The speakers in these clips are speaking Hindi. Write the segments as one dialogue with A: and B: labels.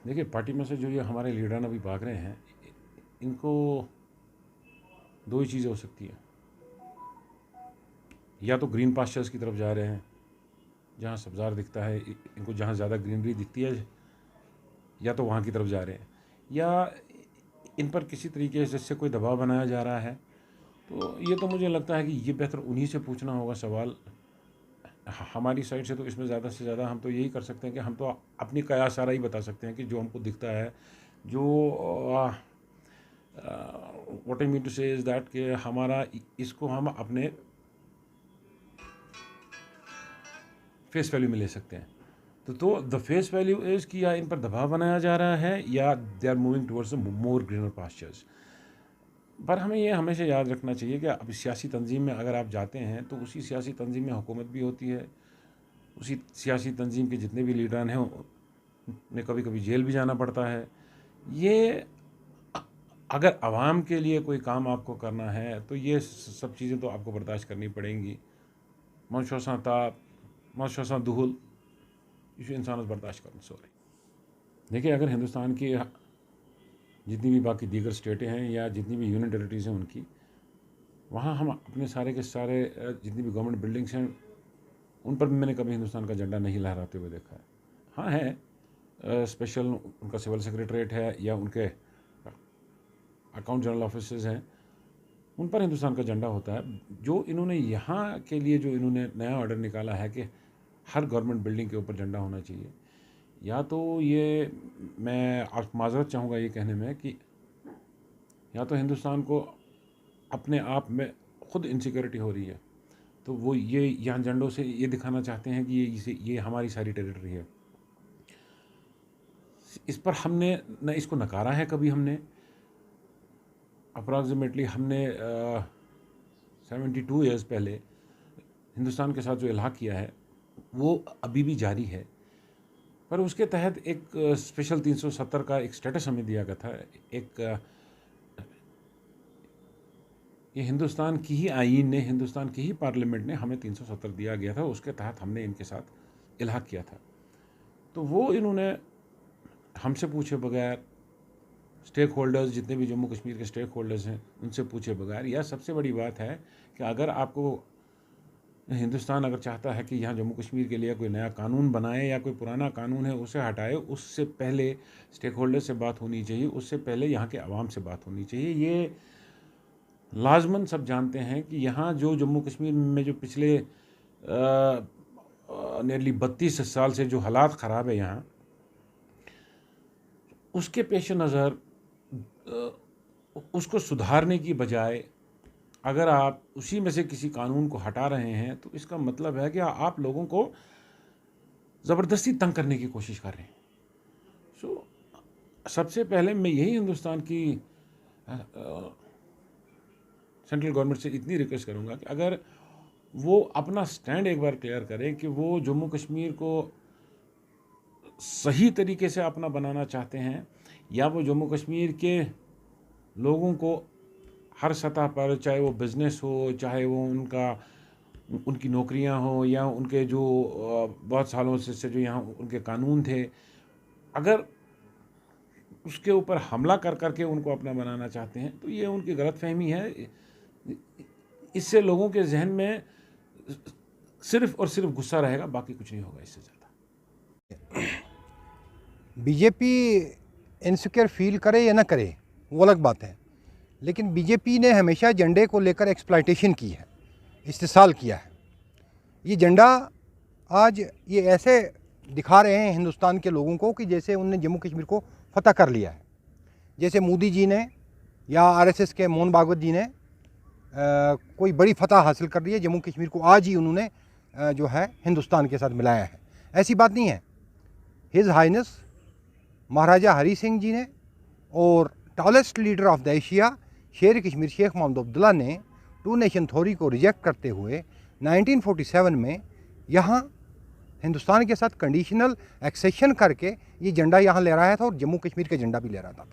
A: देखिए, पार्टी में से जो ये हमारे लीडर अभी भाग रहे हैं, इनको दो ही चीज़ें हो सकती है। या तो ग्रीन पास्चर्स की तरफ जा रहे हैं, जहाँ सब्ज़ार दिखता है, इनको जहाँ ज़्यादा ग्रीनरी दिखती है, या तो वहाँ की तरफ जा रहे हैं, या इन पर किसी तरीके से जिससे कोई दबाव बनाया जा रहा है। तो ये तो मुझे लगता है कि ये बेहतर उन्हीं से पूछना होगा सवाल। हमारी साइड से तो इसमें ज़्यादा से ज़्यादा हम तो यही कर सकते हैं कि हम तो अपनी कयास आरा ही बता सकते हैं कि जो हमको दिखता है, जो व्हाट आई मीन टू से इज़ दैट कि हमारा इसको हम अपने फेस वैल्यू में ले सकते हैं। तो द फेस वैल्यू इज़ कि या इन पर दबाव बनाया जा रहा है, या they are moving towards more greener pastures. पर हमें ये हमेशा याद रखना चाहिए कि अब सियासी तंजीम में अगर आप जाते हैं तो उसी सियासी तंजीम में हुकूमत भी होती है, उसी सियासी तंजीम के जितने भी लीडरान हैं उन्हें कभी कभी जेल भी जाना पड़ता है। ये अगर आवाम के लिए कोई काम आपको करना है तो ये सब चीज़ें तो आपको बर्दाश्त करनी पड़ेंगी। मौशोसा ताप, मौशोसा दुहुल, ये इंसान बर्दाश्त करना। सॉरी, देखिए, अगर हिंदुस्तान की जितनी भी बाकी दीगर स्टेटें हैं या जितनी भी यूनियन टेरिटरीज़ हैं उनकी, वहाँ हम अपने सारे के सारे जितनी भी गवर्नमेंट बिल्डिंग्स हैं उन पर भी मैंने कभी हिंदुस्तान का झंडा नहीं लहराते हुए देखा है। हाँ है, स्पेशल उनका सिविल सेक्रेटरीट है या उनके अकाउंट जनरल ऑफिसेज हैं, उन पर हिंदुस्तान का झंडा होता है। जो इन्होंने यहाँ के लिए जो इन्होंने नया ऑर्डर निकाला है कि हर गवर्नमेंट बिल्डिंग के ऊपर झंडा होना चाहिए, या तो ये, मैं आप माजरत चाहूँगा ये कहने में कि या तो हिंदुस्तान को अपने आप में ख़ुद इनसिक्योरिटी हो रही है, तो वो ये यहाँ झंडों से ये दिखाना चाहते हैं कि ये हमारी सारी टेरिटरी है। इस पर हमने न इसको नकारा है कभी। हमने अप्रॉक्सीमेटली 72 ईयर्स पहले हिंदुस्तान के साथ जो इलाहा किया है वो अभी भी जारी है, पर उसके तहत एक स्पेशल 370 का एक स्टेटस हमें दिया गया था। एक ये हिंदुस्तान की ही आईन ने, हिंदुस्तान की ही पार्लियामेंट ने हमें 370 दिया गया था, उसके तहत हमने इनके साथ इलाहा किया था। तो वो इन्होंने हमसे पूछे बगैर, स्टेक होल्डर्स जितने भी जम्मू कश्मीर के स्टेक होल्डर्स हैं उनसे पूछे बगैर, या सबसे बड़ी बात है कि अगर आपको हिंदुस्तान अगर चाहता है कि यहाँ जम्मू कश्मीर के लिए कोई नया कानून बनाए या कोई पुराना कानून है उसे हटाए, उससे पहले स्टेक होल्डर से बात होनी चाहिए, उससे पहले यहाँ के आवाम से बात होनी चाहिए। ये लाजमन सब जानते हैं कि यहाँ जो जम्मू कश्मीर में जो पिछले नियरली 32 साल से जो हालात ख़राब है यहाँ, उसके पेश नज़र उसको सुधारने की बजाय अगर आप उसी में से किसी कानून को हटा रहे हैं तो इसका मतलब है कि आप लोगों को ज़बरदस्ती तंग करने की कोशिश कर रहे हैं। सबसे पहले मैं यही हिंदुस्तान की सेंट्रल गवर्नमेंट से इतनी रिक्वेस्ट करूंगा कि अगर वो अपना स्टैंड एक बार क्लियर करें कि वो जम्मू कश्मीर को सही तरीके से अपना बनाना चाहते हैं, या वो जम्मू कश्मीर के लोगों को हर सतह पर, चाहे वो बिज़नेस हो, चाहे वो उनकी नौकरियां हो, या उनके जो बहुत सालों से जो यहाँ उनके कानून थे, अगर उसके ऊपर हमला कर करके उनको अपना बनाना चाहते हैं तो ये उनकी गलतफहमी है। इससे लोगों के जहन में सिर्फ और सिर्फ गुस्सा रहेगा, बाकी कुछ नहीं होगा इससे ज़्यादा।
B: बीजेपी इनसिक्योर फील करे या ना करे वो अलग बात है, लेकिन बीजेपी ने हमेशा झंडे को लेकर एक्सप्लॉयटेशन की है, इस्तेसाल किया है। ये झंडा आज ये ऐसे दिखा रहे हैं हिंदुस्तान के लोगों को कि जैसे उन्होंने जम्मू कश्मीर को फतह कर लिया है, जैसे मोदी जी ने या आरएसएस के मोहन भागवत जी ने कोई बड़ी फतह हासिल कर ली है जम्मू कश्मीर को, आज ही उन्होंने जो है हिंदुस्तान के साथ मिलाया है। ऐसी बात नहीं है। हिज हाइनेस महाराजा हरी सिंह जी ने और tallest leader of the Asia शेर कश्मीर शेख मोहम्मद अब्दुल्ला ने टू नेशन थ्योरी को रिजेक्ट करते हुए 1947 में यहाँ हिंदुस्तान के साथ कंडीशनल एक्सेशन करके ये झंडा यहाँ ले रहा था और जम्मू कश्मीर का झंडा भी ले रहा था।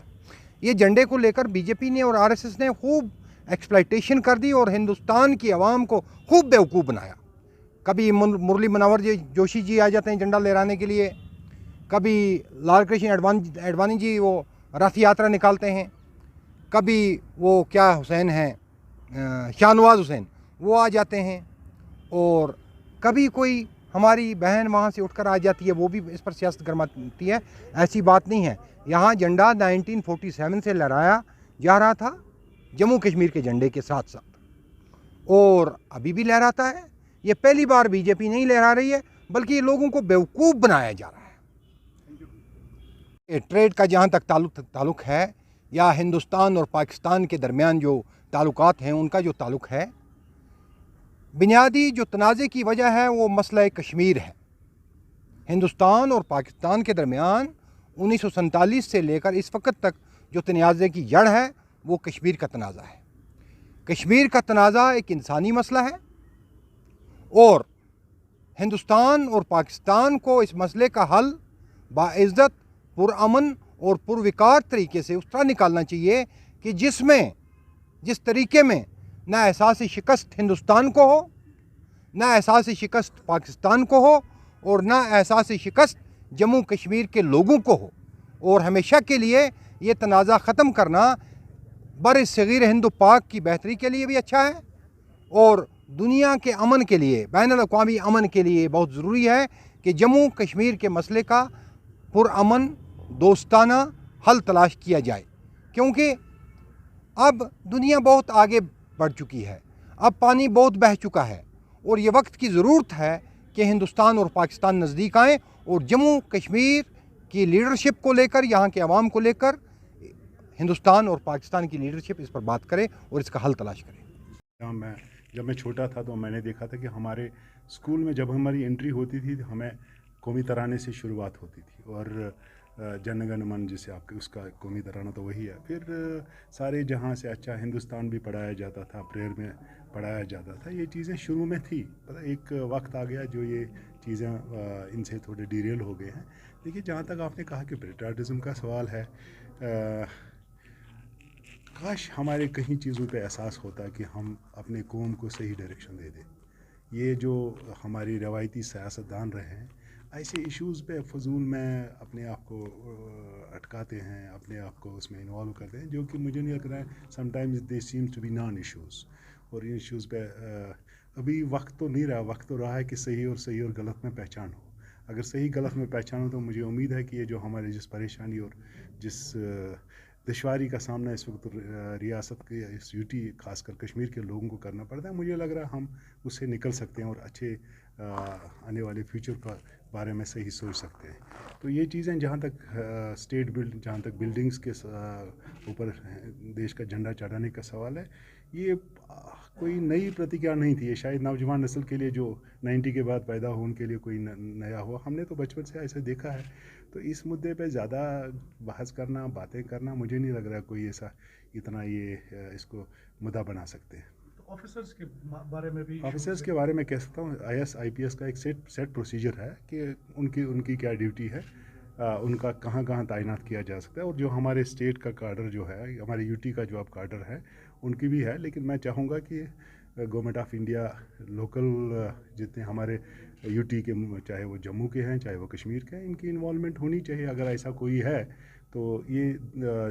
B: ये झंडे को लेकर बीजेपी ने और आरएसएस ने खूब एक्सप्लॉयटेशन कर दी और हिंदुस्तान की आवाम को खूब बेवकूफ़ बनाया। कभी मुरली मनोहर जोशी जी आ जाते हैं झंडा लहराने के लिए, कभी लाल कृष्ण एडवाणी जी वो रथ यात्रा निकालते हैं, कभी वो क्या हुसैन हैं शाहनवाज हुसैन वो आ जाते हैं, और कभी कोई हमारी बहन वहाँ से उठकर आ जाती है, वो भी इस पर सियासत गरमाती है। ऐसी बात नहीं है। यहाँ झंडा 1947 से लहराया जा रहा था जम्मू कश्मीर के झंडे के साथ साथ, और अभी भी लहराता है। ये पहली बार बीजेपी नहीं लहरा रही है, बल्कि ये लोगों को बेवकूफ़ बनाया जा रहा है। ट्रेड का जहाँ तक ताल्लुक है, या हिंदुस्तान और पाकिस्तान के दरमियान जो ताल्लुकात हैं, उनका जो ताल्लुक है, बुनियादी जो तनाज़े की वजह है वो मसला कश्मीर है। हिंदुस्तान और पाकिस्तान के दरमियान 1947 से लेकर इस वक्त तक जो तनाज़े की जड़ है वो कश्मीर का तनाज़ा है। कश्मीर का तनाज़ा एक इंसानी मसला है, और हिंदुस्तान और पाकिस्तान को इस मसले का हल बाइज़्ज़त, पुरअमन और पुरविकार तरीके से उस तरह निकालना चाहिए कि जिस तरीके में ना एहसास शिकस्त हिंदुस्तान को हो, ना एहसास शिकस्त पाकिस्तान को हो, और ना एहसास शिकस्त जम्मू कश्मीर के लोगों को हो। और हमेशा के लिए ये तनाज़ा ख़त्म करना बर-ए-सग़ीर हिंदू पाक की बेहतरी के लिए भी अच्छा है, और दुनिया के अमन के लिए, बैनुल-अक़वामी अमन के लिए बहुत ज़रूरी है कि जम्मू कश्मीर के मसले का पुरअमन दोस्ताना हल तलाश किया जाए। क्योंकि अब दुनिया बहुत आगे बढ़ चुकी है, अब पानी बहुत बह चुका है, और ये वक्त की ज़रूरत है कि हिंदुस्तान और पाकिस्तान नज़दीक आएँ, और जम्मू कश्मीर की लीडरशिप को लेकर, यहाँ के अवाम को लेकर हिंदुस्तान और पाकिस्तान की लीडरशिप इस पर बात करे और इसका हल तलाश करे।
C: जब मैं छोटा था तो मैंने देखा था कि हमारे स्कूल में जब हमारी एंट्री होती थी तो हमें कौमी तराने से शुरुआत होती थी, और जन गण मन जिसे आपके उसका कौमी तराना तो वही है। फिर सारे जहाँ से अच्छा हिंदुस्तान भी पढ़ाया जाता था, प्रेयर में पढ़ाया जाता था। ये चीज़ें शुरू में थी, पता एक वक्त आ गया जो ये चीज़ें इनसे थोड़े डिरेल हो गए हैं। देखिए, जहाँ तक आपने कहा कि पेट्रियाटिज़म का सवाल है, काश हमारे कहीं चीज़ों पे एहसास होता कि हम अपने कौम को सही डायरेक्शन दे दें। ये जो हमारी रवायती सियासतदान रहे हैं, ऐसे इश्यूज़ पे फजूल में अपने आप को अटकाते हैं, अपने आप को उसमें इन्वॉल्व करते हैं, जो कि मुझे नहीं लग रहा है sometimes they seem to be non issues. और इन इश्यूज़ पे अभी वक्त तो नहीं रहा, वक्त तो रहा है कि सही और गलत में पहचान हो। अगर सही गलत में पहचान हो तो मुझे उम्मीद है कि ये जो हमारे जिस परेशानी और जिस दुश्वारी का सामना इस वक्त रियासत के इस यूटी खासकर कश्मीर के लोगों को करना पड़ता है, मुझे लग रहा है हम उससे निकल सकते हैं और अच्छे आने वाले फ्यूचर का बारे में सही सोच सकते हैं। तो ये चीज़ें जहाँ तक जहाँ तक बिल्डिंग्स के ऊपर देश का झंडा चढ़ाने का सवाल है, ये कोई नई प्रतिज्ञा नहीं थी। ये शायद नौजवान नस्ल के लिए जो 90 के बाद पैदा हो उनके लिए कोई नया हुआ। हमने तो बचपन से ऐसे देखा है। तो इस मुद्दे पे ज़्यादा बहस करना, बातें करना, मुझे नहीं लग रहा कोई ऐसा इतना ये इसको मुद्दा बना सकते हैं।
D: तो ऑफिसर्स के बारे में भी
C: ऑफिसर्स के बारे में कह सकता हूँ, IAS IPS का एक सेट प्रोसीजर है कि उनकी क्या ड्यूटी है, उनका कहाँ तैनात किया जा सकता है। और जो हमारे स्टेट का कार्डर जो है, हमारे यूटी का जो अब कार्डर है, उनकी भी है। लेकिन मैं चाहूँगा कि गवर्नमेंट ऑफ इंडिया लोकल जितने हमारे यूटी के, चाहे वो जम्मू के हैं चाहे वो कश्मीर के हैं, इनकी इन्वॉल्वमेंट होनी चाहिए। अगर ऐसा कोई है तो ये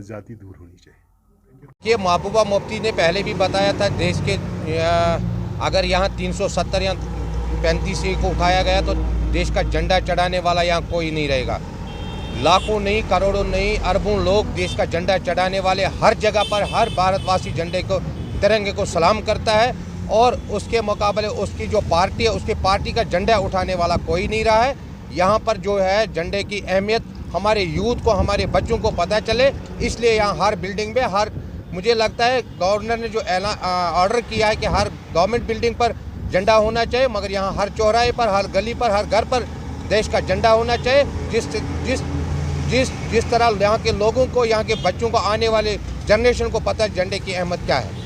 C: ज़ाती दूर होनी चाहिए।
E: ये महबूबा मुफ्ती ने पहले भी बताया था, देश के अगर यहाँ 370 या 35 को उठाया गया तो देश का झंडा चढ़ाने वाला यहाँ कोई नहीं रहेगा। लाखों नहीं, करोड़ों नहीं, अरबों लोग देश का झंडा चढ़ाने वाले हर जगह पर, हर भारतवासी झंडे को, तिरंगे को सलाम करता है। और उसके मुकाबले उसकी जो पार्टी है, उसकी पार्टी का झंडा उठाने वाला कोई नहीं रहा है। यहाँ पर जो है झंडे की अहमियत हमारे यूथ को, हमारे बच्चों को पता चले, इसलिए यहाँ हर बिल्डिंग में मुझे लगता है गवर्नर ने जो ऑर्डर किया है कि हर गवर्नमेंट बिल्डिंग पर झंडा होना चाहिए, मगर यहाँ हर चौराहे पर, हर गली पर, हर घर पर देश का झंडा होना चाहिए। जिस तरह यहाँ के लोगों को, यहाँ के बच्चों को, आने वाले जनरेशन को पता है झंडे की अहमियत क्या है।